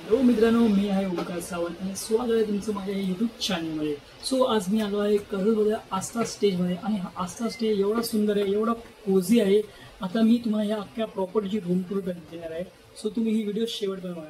Hello मित्रांनो, मी आहे ओंकार सावंत आणि स्वागत आहे तुमचं माझ्या यूट्यूब चॅनलमध्ये. सो आज मी आलो आहे कर्जतमध्ये आस्था स्टेजमध्ये आणि हा आस्था स्टेज एवढा सुंदर आहे, एवढा कोझी आहे. आता मी तुम्हाला या अख्ख्या प्रॉपर्टीची रूम टूर देणार आहे. सो तुम्ही ही व्हिडिओ शेवटपर्यंत बघा.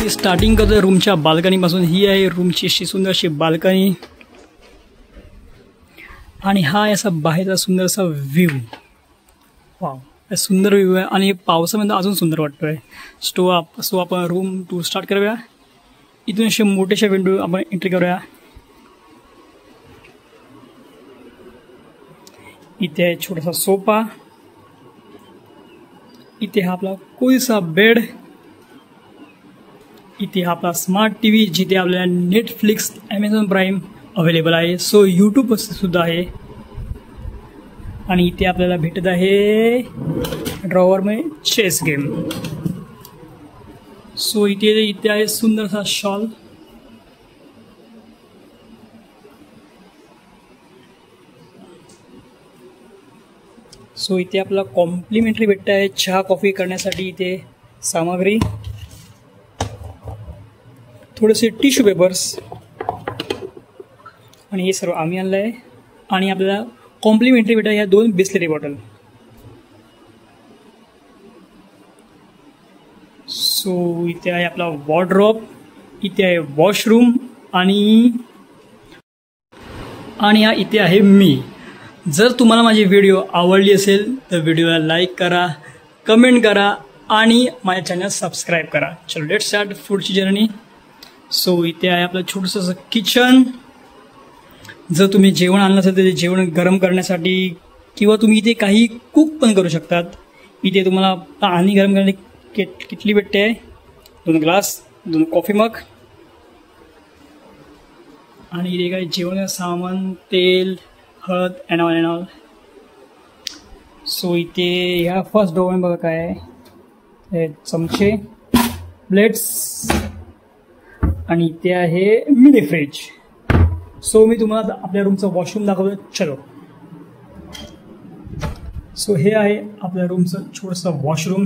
स्टार्टिंग करतो रूमच्या बाल्कनीपासून. ही आहे रूमची अशी सुंदर अशी बाल्कनी आणि हा असा बाहेरचा सुंदरसा व्ह्यू. वाव, सुंदर व्ह्यू आहे आणि पावसामध्ये अजून सुंदर वाटतोय. सो आपण रूम टूर स्टार्ट करूया. इथून असे मोठेशा विंडो आपण एंट्री करूया. इथे आहे छोटासा सोफा. इथे हा आपला कोळीसा बेड. इथे हा आपला स्मार्ट टीव्ही जिथे आपल्याला नेटफ्लिक्स, ॲमेझॉन प्राईम अवेलेबल आहे. सो यूट्यूब सुद्धा आहे. आणि इथे आपल्याला भेटत आहे ड्रॉवरमध्ये चेस गेम. सो इथे आहे सुंदरसा शॉल. सो इथे आपला कॉम्प्लिमेंटरी भेटत आहे चहा कॉफी करण्यासाठी इथे सामग्री, थोडेसे टिश्यू पेपर्स आणि हे सर्व आम्ही आणलं आहे. आणि आपल्याला कॉम्प्लिमेंटरी भेटा ह्या 2 बिस्लरी बॉटल. सो इथे आहे आपला वॉर्डरोब. इथे आहे वॉशरूम आणि हा इथे आहे मी. जर तुम्हाला माझी व्हिडिओ आवडली असेल तर व्हिडिओला लाईक करा, कमेंट करा आणि माझ्या चॅनल सबस्क्राईब करा. चलो लेट्स स्टार्ट पुढची जर्नी. सो इथे आहे आपलं छोटंसं किचन. जर तुम्ही जेवण आणलं असेल तर ते जेवण गरम करण्यासाठी किंवा तुम्ही इथे काही कुक पण करू शकतात. इथे तुम्हाला पाणी गरम करण्याची किटली भेटते आहे, 2 ग्लास, 2 कॉफी मग आणि इथे काही जेवणाचं सामान, तेल, हळद अँड ऑल. सो इथे ह्या फर्स्ट डोअर बघा काय आहे, चमचे, प्लेट्स आणि इथे आहे मिनी फ्रीज. सो मी तुम्हाला आपल्या रूमचं वॉशरूम दाखवतो. चलो. सो हे आहे आपल्या रूमचं छोटंसं वॉशरूम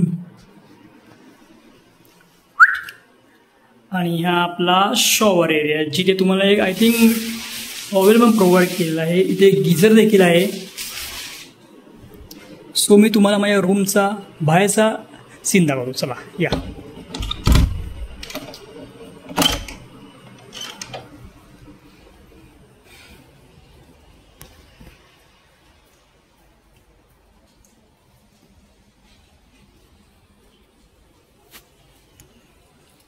आणि हा आपला शॉवर एरिया जिथे तुम्हाला एक आय थिंक टॉवेल पण प्रोव्हाइड केलेला आहे. इथे गिझर देखील आहे. सो मी तुम्हाला माझ्या रूमचा बाहेरचा सीन दाखवतो. चला या.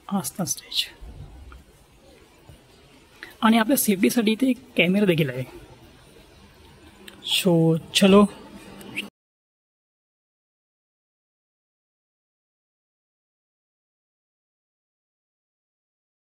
आस्था स्टेज आणि आपल्या सेफ्टीसाठी इथे एक कॅमेरा देखील आहे. सो चलो